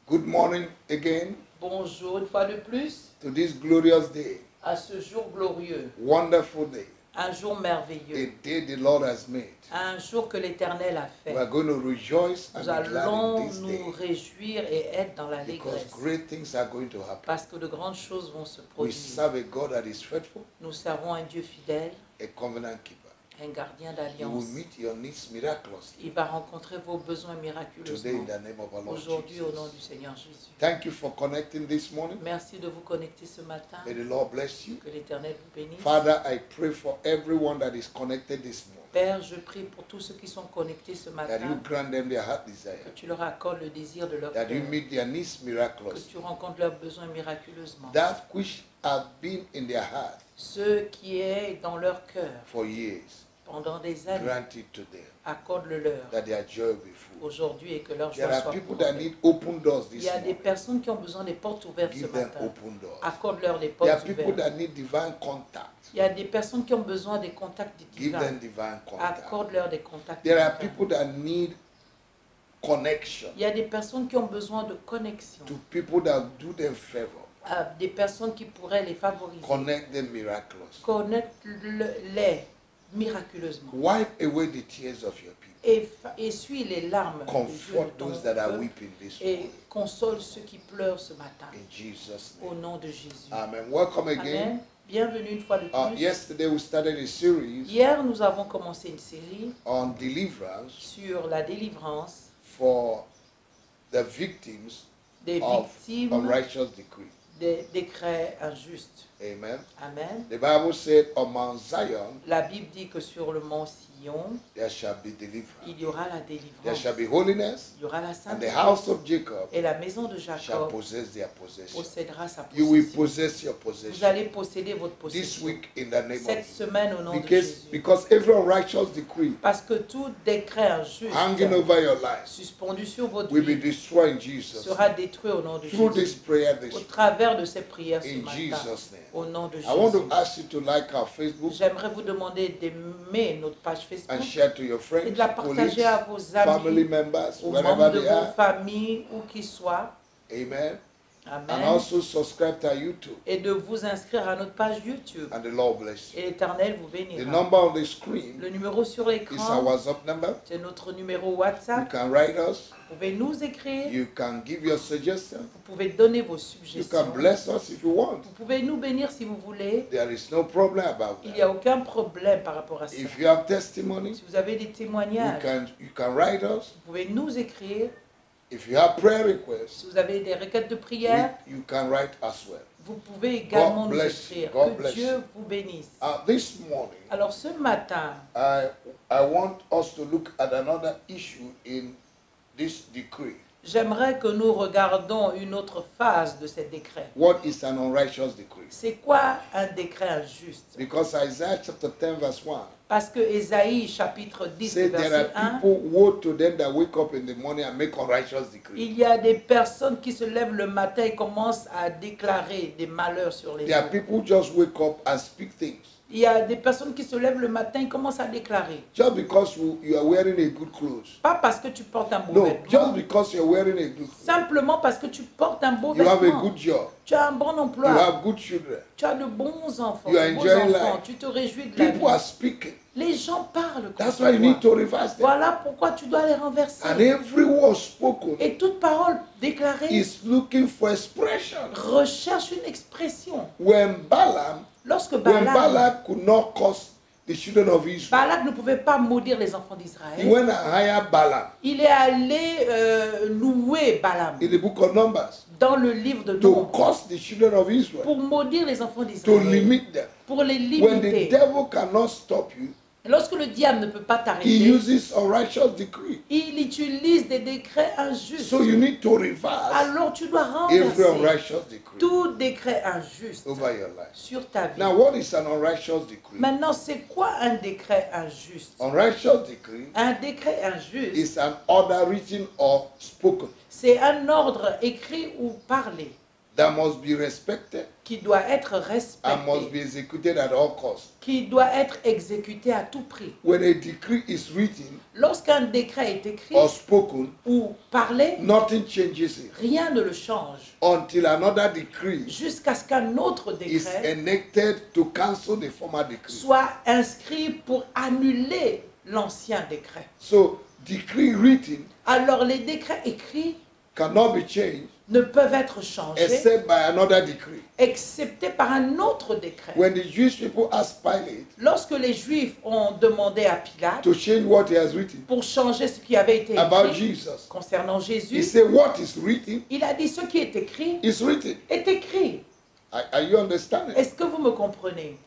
Good morning again Bonjour une fois de plus to this glorious day, à ce jour glorieux, wonderful day, un jour a merveilleux, day the Lord has made. un jour que l'Éternel a We are fait. going to rejoice and Nous be glad in allons this nous day réjouir et être dans because l'allégresse great things are going to happen. parce que de grandes choses vont se We produire. serve a God that is faithful, Nous servons un Dieu fidèle, a covenant keeper. un gardien He d'alliance. will meet your needs miraculously Il va rencontrer vos besoins today miraculeusement in the name of our Lord aujourd'hui au nom Jesus. du Seigneur Jésus. Thank you for connecting this morning. Merci de vous connecter ce matin. May the Lord bless you. Que l'Éternel vous bénisse. Father, I pray for everyone that is connected this morning, Père, je prie pour tous ceux qui sont connectés ce that you matin, grant them their heart que desire, tu leur accordes le désir de leur that cœur, you meet their needs que miraculously. tu rencontres leurs besoins miraculeusement. That which have been in their heart Ce qui est dans leur cœur for years, pendant des années, grant it to them, accorde-le leur that their joy will be full. aujourd'hui et que leur There joie are soit people that complète. need open doors Il this y a des morning. personnes qui ont besoin des portes ouvertes ce Give them matin. open doors. Accorde-leur les There are portes people ouvertes. that need divine contact. Il y a des personnes qui ont besoin des contacts Give divins. them divine contact. Accorde-leur des contacts There are divins. people that need connection Il y a des personnes qui ont besoin de connexion. to people that do them favor. Des personnes qui pourraient les favoriser. Connect them miraculously. Connecte-les miraculeusement. Wipe away the tears of your people. Et essuie les larmes des yeux Comfort de ton those that are peuple weeping this et morning. console ceux qui pleurent ce matin. In Jesus' Au name. nom de Jésus. Amen. Welcome Amen. again. Bienvenue une fois de plus. Yesterday we started a series Hier, nous avons commencé une série on deliverance sur la délivrance for the victims des of victimes unrighteous decree. des décrets injustes. Amen. Amen. The Bible said on Mount Zion La Bible dit que sur le mont Sion, there shall be deliverance. il y aura la There délivrance. shall be holiness, Il y aura la and sainteté. the house of Jacob Et la maison de shall Jacob possess their possession. possédera sa You will possession. possess your Vous possession allez posséder votre this possession. week in the name Cette of semaine au nom de because Jésus. because every unrighteous decree Parce que tout décret injuste hanging over your life suspendu sur votre will be vie destroyed in Jesus' sera name. détruit au nom de Through this Jésus. prayer this Au week, travers de ces prières ce in matin. Jesus' name. Au nom de I want to Jésus. ask you to like our Facebook J'aimerais vous demander d'aimer notre page and Facebook share to your et friends, de la colleagues, partager à vos family amis, members, aux wherever membres de they vos are. familles, où qu'ils soient. Amen. And Amen. also subscribe to our YouTube. Et de vous inscrire à notre page YouTube. And the Lord bless you. Et l'Éternel vous The bénira. number on the screen Le numéro sur is our l'écran, WhatsApp number. c'est notre numéro You WhatsApp. can write us. Vous pouvez nous écrire. You can give your suggestions. Vous pouvez donner vos You suggestions. can bless us if you want. Vous pouvez nous bénir si vous voulez. There is no problem about Il n'y a that. aucun problème par rapport à ça. If you have testimony, Si vous avez des témoignages, you can write us. vous pouvez nous écrire. If you have prayer requests, Si vous avez des requêtes de prière, you can write as well. vous pouvez également nous bless you. écrire. God Que bless Dieu you. vous bénisse. This morning, Alors ce matin, I want us to look at another issue in this decree. j'aimerais que nous regardions une autre phase de ces décrets. What is an unrighteous decree? C'est quoi un décret injuste? Because Isaiah chapter 10 verse 1 Parce que Ésaïe chapitre 10 said there verset are 1, people, woe to them that wake up in the morning and make unrighteous decree. il y a des personnes qui se lèvent le matin et commencent à déclarer des malheurs sur les There are autres. people who just wake up and speak things. Il y a des personnes qui se lèvent le matin et commencent à déclarer. Just because you are wearing a good clothes. Pas parce que tu portes un beau No, vêtement. just because you're wearing a good clothes. Simplement parce que tu portes un beau You have a vêtement. good job. Tu as un bon You emploi. have good children. Tu as de bons enfants. You are De beaux enjoying enfants. life. Tu te réjouis de la People are vie. speaking. Les gens parlent comme That's why you toi. need to reverse them. Voilà pourquoi tu dois les renverser. And every word spoken Et toute parole déclarée is looking for expression. recherche une expression. When Balaam, Lorsque when Balak Balak could not curse the children of Israel, Balak ne pouvait pas maudire les enfants he d'Israël, went and hired Balaam il est allé louer Balaam in the book of Numbers dans le livre de to Nombres curse the children of Israel, pour maudire les enfants to d'Israël, limit them. pour les When the limiter. devil cannot stop you, Lorsque le diable ne peut pas he t'arrêter, uses unrighteous decree. il utilise des décrets injustes. So you need to reverse Alors tu dois every renverser unrighteous decree tout décret injuste over your life. sur ta vie. Now, what is an unrighteous decree? Maintenant, c'est quoi un décret injuste? Unrighteous decree Un décret injuste, is an order written or spoken c'est un ordre écrit ou parlé that must be respected qui doit être and must be respecté, executed at all costs. qui doit être exécuté à tout prix. When a decree is written Lorsqu'un décret est écrit or spoken, ou parlé, nothing changes it rien ne le change until another decree jusqu'à ce qu'un autre is décret enacted to cancel the former decree. soit inscrit pour annuler l'ancien décret. So, decree written Alors les décrets écrits cannot be changed ne peuvent être changés except by another decree. excepté par un autre décret. When the Jewish people asked Pilate Lorsque les Juifs ont demandé à Pilate to change what he has written pour changer ce qui avait été about écrit Jesus, concernant he Jésus, said, what is written il a dit ce qui est écrit is written. est écrit. Are you understanding? Est-ce que vous me comprenez?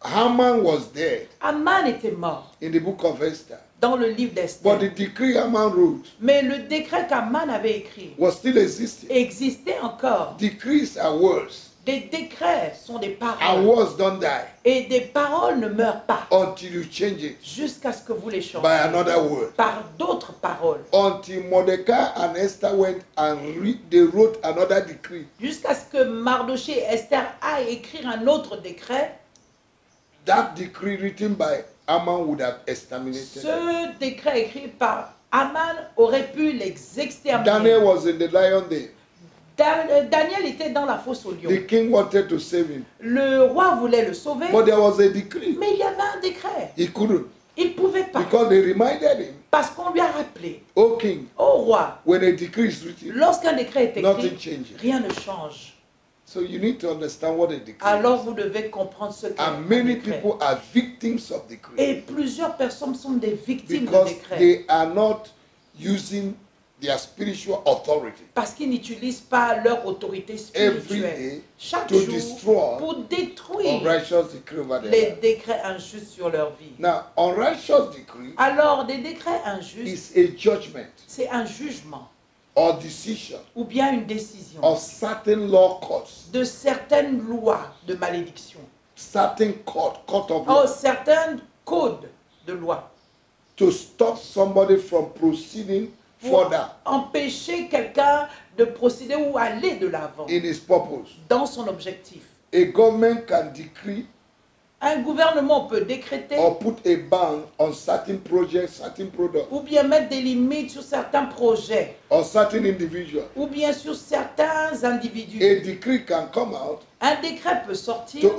Haman was dead Aman était mort in the book of Esther. dans le livre But d'Esther. the decree Haman wrote Mais le décret qu'Aman avait écrit was still existing. existait encore. Decrees are words, Des décrets sont des and paroles. words don't die Et des paroles ne meurent pas until you change it jusqu'à ce que vous les by changez another word. par d'autres paroles. Until Mordecai and Esther went and they wrote another decree. Jusqu'à ce que Mardoché et Esther aillent écrire un autre décret. That decree written by Haman would have exterminated them. Ce décret écrit par Aman aurait pu les exterminer. Daniel was in the lion den. Daniel était dans la fosse aux lions. The king wanted to save him, Le roi voulait le sauver, but there was a decree. mais il y avait un décret. He couldn't Il ne pouvait pas. because they reminded him, Parce qu'on lui a rappelé, "O king, au roi, when a decree is written, lorsqu'un décret est nothing écrit, changes." rien ne change. So you need to understand what a decree Alors is. vous devez comprendre ce qu'est And un many décret. people are victims of decree Et plusieurs personnes sont des victimes de because décrets. they are not using their spiritual authority Parce qu'ils n'utilisent pas leur autorité every spirituelle. day Chaque to jour, destroy pour détruire unrighteous decree over their les life. décrets injustes sur leur vie. Now, unrighteous decree Alors, des décrets injustes, is a judgment c'est un jugement or decision ou bien une décision of certain law courts, de certaines lois de malédiction. certain court of Oh, law, certains codes de loi to stop somebody from proceeding pour further empêcher quelqu'un de procéder ou aller de l'avant in his purpose. dans son objectif. A government can decree Un gouvernement peut décréter or put a ban on certain projects, certain products, ou bien mettre des limites sur certains projets or certain individuals. ou bien sur certains individus. A decree can come out Un décret peut sortir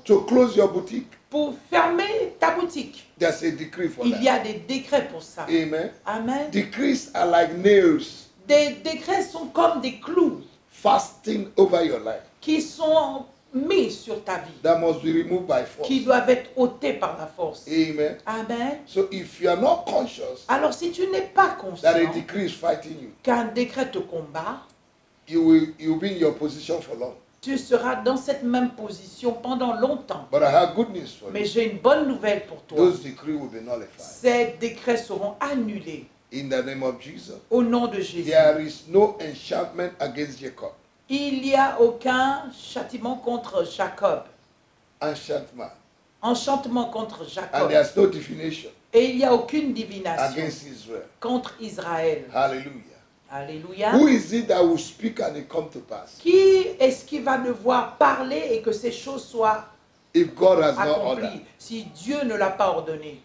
to close your boutique. pour fermer ta boutique. There's a decree for Il y that. a des décrets pour ça. Amen. Amen. Decrees are like nails Des décrets sont comme des clous fasting over your life qui sont mis sur ta vie, that must be removed by force. qui doivent être ôtés par la force. Amen. Amen. So if you are not conscious Alors si tu n'es pas that a conscient decree is fighting you, qu'un décret te combat, you'll be in your position for long. tu seras dans cette même position pendant longtemps. But I have good news for Mais you. j'ai une bonne nouvelle pour toi. Those decrees will be nullified. Ces décrets seront annulés In the name of Jesus. au nom de Jésus. There is no enchantment against Jacob. Il n'y a aucun châtiment contre Jacob. Enchantment. Enchantement contre And Jacob. there's no divination Et il n'y a aucune divination against Israel. contre Israël. Hallelujah. Alléluia. Who is it that will speak and it come to pass? Qui est-ce qui va devoir parler et que ces choses soient If God has not ordered. accomplies si Dieu ne l'a pas ordonné?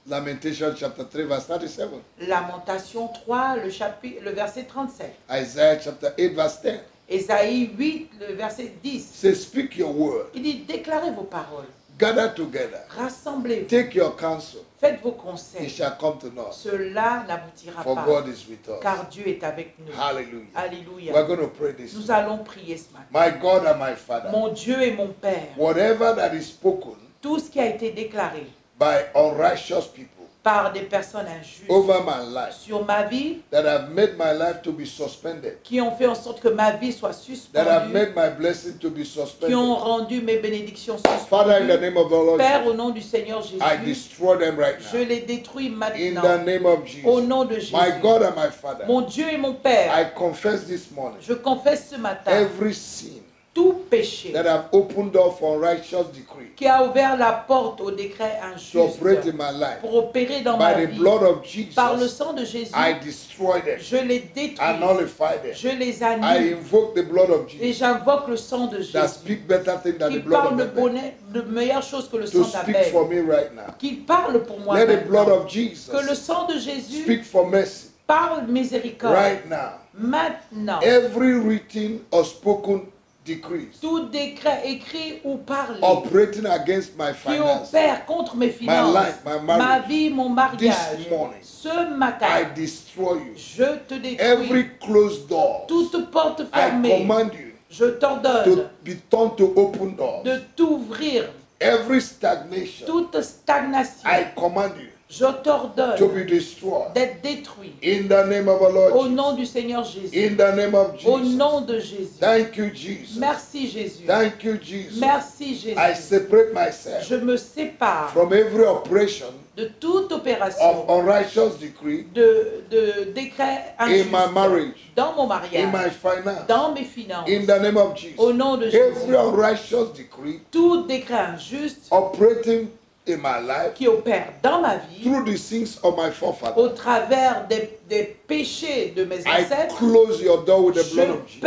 Lamentation chapter 3 verse 37. Lamentation 3, le verset 37. Isaiah chapter 8 verse 10. Ésaïe 8, le verset 10. Say, speak your word. Il dit, déclarez vos paroles, Gather together. rassemblez-vous, Take your counsel. faites vos It conseils. shall come to naught. Cela n'aboutira For pas, God is with us. car Dieu est avec nous. Hallelujah. Alléluia. We're going to pray this. Nous allons prier ce matin. My God and my Father. Mon Dieu et mon Père, Whatever that is spoken tout ce qui a été déclaré by unrighteous people par des personnes injustes over my life sur ma vie, that have made my life to be suspended, qui ont fait en sorte que ma vie soit that have suspendue, made my blessing to be qui ont suspended. rendu mes bénédictions Father, in the suspendues. name of the Lord, Père, au nom du Seigneur I Jésus, destroy them right je now. les détruis In maintenant. the name of Au Jesus. nom de Jésus. My God and my Father, Mon Dieu et mon Père, I confess this morning je confesse ce matin every sin tout péché that have opened door for unrighteous decree qui a ouvert la porte au décret to operate in injuste my life. pour opérer dans ma By the vie, blood of par le Jesus, sang de Jésus, I destroy them. je les I détruis, nullify them. je les I annule invoke the blood of et Jesus j'invoque le sang de that Jésus speak better things than qui the blood parle of de Abel bonheur, de meilleures choses que le to sang speak for d'Abel, me right now. qui parle pour moi Let the blood maintenant, of Jesus que le sang de Jésus speak for mercy parle miséricorde right now. maintenant. Every written or spoken decrees Tout décret écrit ou parlé operating against my qui finances, opère contre mes finances, life, my marriage, ma vie, mon mariage, this morning, ce I matin, destroy you. je te détruis. Every closed door, Toute porte I fermée, command you je t'ordonne to be turned to open doors. de t'ouvrir. Every stagnation, Toute stagnation, I command you je to t'ordonne be destroyed. d'être détruit. In the name of our Au Lord nom Jesus. du Seigneur Jésus. In the name of Au Jesus. nom de Jésus. Thank you, Jesus. Merci Jésus. Thank you, Jesus. Merci I Jésus. separate myself Je me sépare from every operation de toute of opération unrighteous decree de décret in injuste my marriage, dans mon in my mariage, finance, dans mes finances. in the name of Au Jesus. nom de Every Jésus. unrighteous decree Tout décret injuste operating in my life qui opère dans ma vie through the sins of my au forefathers. travers des péchés de mes I ancêtres, close your door with the blood of Jesus.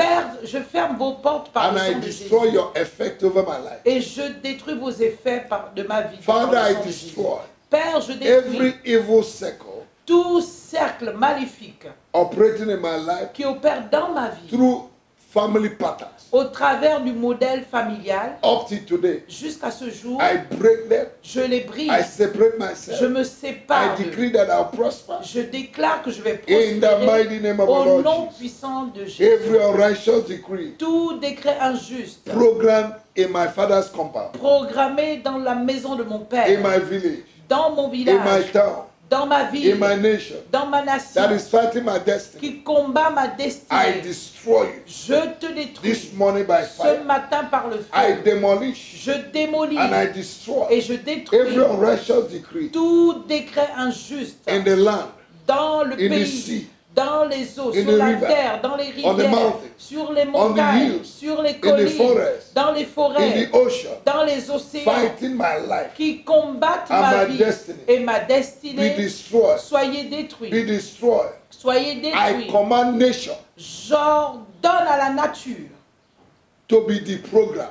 je ferme vos portes par And le I sang de destroy Jésus. your effect over my life. Et je détruis vos effets de ma vie. par Father, le I sang de Jésus. destroy Père, je détruis every evil circle tout cercle maléfique operating in my life qui opère dans ma vie through family patterns. au travers du modèle familial Up to today, jusqu'à ce jour. I break them. Je les brise. I separate Je myself. me I sépare d'eux. decree that I'll prosper. Je déclare que je vais In the prospérer mighty name of our au Lord nom Jesus. puissant de Jésus. Every unrighteous decree Tout décret injuste programmed in my father's compound, programmé dans la maison de mon in père, my village, dans mon in my village, town, dans ma ville, in my nation, dans ma that nation, is fighting my destiny, qui combat ma I destinée. destroy you. Je te détruis This morning by ce fire, matin par le I feu. demolish Je démolis and I destroy et je every détruis unrighteous decree tout décret injuste in the land, dans le in the pays, sea, dans les eaux, in sur the la river, terre, dans les on the rivières, mountain, sur les on the montagnes, hills, sur les the collines, forest, dans les in forêts, the ocean, dans les océans, fighting my life, qui combattent and ma my vie destiny. et ma be destinée. destroyed, Soyez be détruits. destroyed. Soyez I détruits. command nation J'ordonne à la nature to be deprogrammed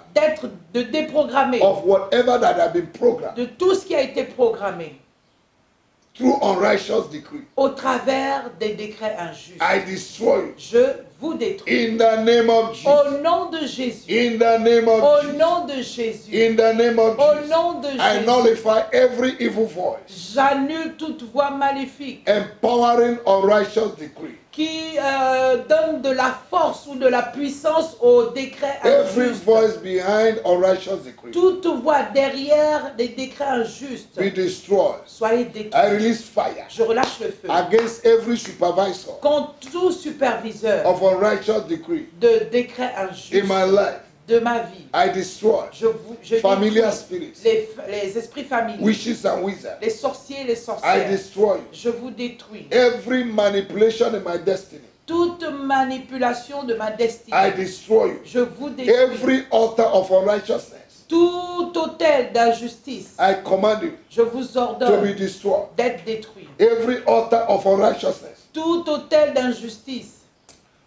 de déprogrammer of whatever that have been programmed de tout ce qui a été programmé through unrighteous decree. au travers des décrets injustes. I destroy you Je vous détruis. in the name of Jesus. Au nom de Jésus. In the name of Au Jesus. nom de Jésus. In the name of Au Jesus. nom de I Jésus. nullify every evil voice J'annule toute voix maléfique empowering unrighteous decree. qui donne de la force ou de la puissance aux décrets Every injustes. voice behind unrighteous decree Toute voix derrière des décrets injustes. be destroyed. Soyez I détruits. release fire Je relâche le feu. against every supervisor Contre tout superviseur of unrighteous decree de décrets in injustes my life. de ma vie. I destroy Je familiar détruis spirits, les esprits familiers, witches and wizards. les sorciers et les I sorcières. destroy Je vous détruis. every manipulation in my destiny. Toute manipulation de ma I destinée. destroy you. Je vous détruis. Every altar of unrighteousness. Tout hôtel d'injustice. I command you Je vous to be ordonne destroyed. d'être détruit. Every altar of unrighteousness Tout hôtel d'injustice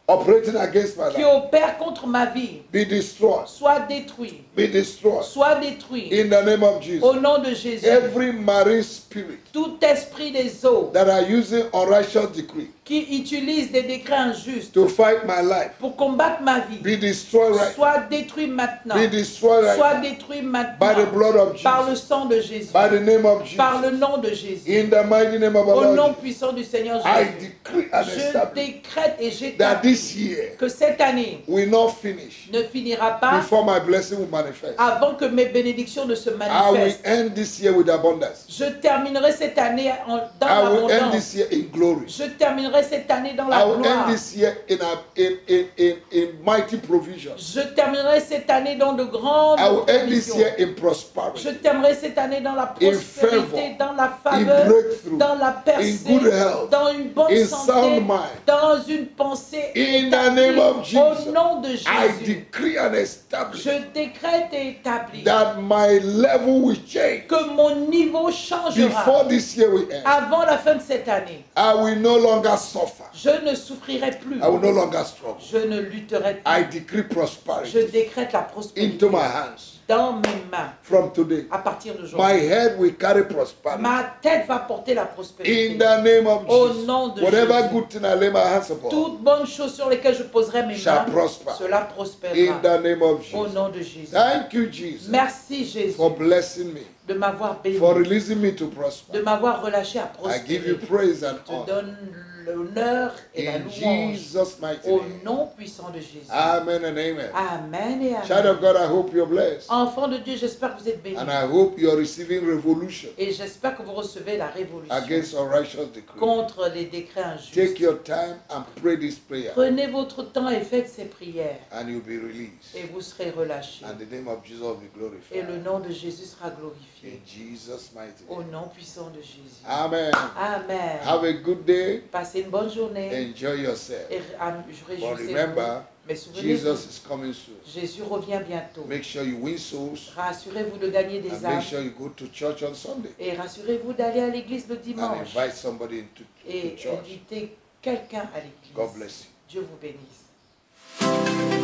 operating against my qui life opère contre ma vie be destroyed. soit détruit. Be destroyed. Soit détruit. In the name of Jesus. Au nom de Jésus. Every marine spirit Tout esprit des eaux that are using unrighteous decree qui utilise des décrets injustes to fight my life pour combattre ma vie be destroyed right now. soit détruit maintenant. Be destroyed right Soit now. détruit By the maintenant blood of par le Jesus. sang de Jésus. By the name of Par le Jesus. nom de Jésus. In the mighty name of our Au Lord nom Jesus. puissant du Seigneur I Jésus. decree and Je establish décrète et that j'établis this year que cette année will not finish ne finira pas before my blessing will manifest. avant que mes bénédictions ne se I will manifestent. end this year with abundance. Je terminerai cette année dans I will end l'abondance. this year in glory. Je terminerai cette année dans I la will end gloire. this year in mighty provision. Je terminerai cette année dans de grandes I will end this provisions. year in Je prosperity, terminerai cette année dans la prospérité, favor, dans la in faveur, breakthrough, dans la percée, good health, dans une bonne in santé, sound mind. dans une pensée In the établie. name of Jesus, Au nom de I Jésus, decree and establish je décrète et établis that my level will change que mon niveau changera before this year will end. avant la fin de cette année. I will no longer suffer. Je ne souffrirai plus. I will no longer struggle. Je ne lutterai plus. I decree Je prosperity décrète la prospérité into my hands dans mes mains from today. à partir My d'aujourd'hui. head will carry prosperity. Ma tête va porter la prospérité. In the name of Au Jesus, nom de whatever Jésus. good thing I lay my hands upon Toute bonne chose sur lesquelles je poserai mes shall mains, prosper. cela In prospérera. the name of Au Jesus. nom de Jésus. Thank you, Jesus, Merci Jésus for blessing me, de m'avoir béni, for releasing me to de prosper. m'avoir relâché à I give you prospérer. praise and Je te honor. donne l'honneur et la In louange Jesus' mighty au name. nom puissant de Jésus. Amen and amen. Amen et Child amen. of God, I hope you're blessed. Enfants de Dieu, j'espère que vous êtes bénis. And I hope you're receiving revolution Et j'espère que vous recevez la révolution against unrighteous decree. contre les décrets Take injustes. your time and pray this prayer, Prenez votre temps et faites ces prières and you'll be released. et vous serez relâchés. And the name of Jesus will be Et le glorified. nom de Jésus sera In glorifié. Jesus' mighty Au name. nom puissant de Jésus. Amen. Amen. Have a good day. Passez une bonne journée. Enjoy yourself. Et But réjouissez-vous. remember, Mais souvenez-vous, Jesus is coming soon. Jésus revient bientôt. Make sure you win souls, Rassurez-vous de gagner des and âmes. make sure you go to church on Sunday Et rassurez-vous d'aller à l'église le and dimanche. invite somebody to Et church. invitez quelqu'un à God l'église. bless you. Dieu vous bénisse.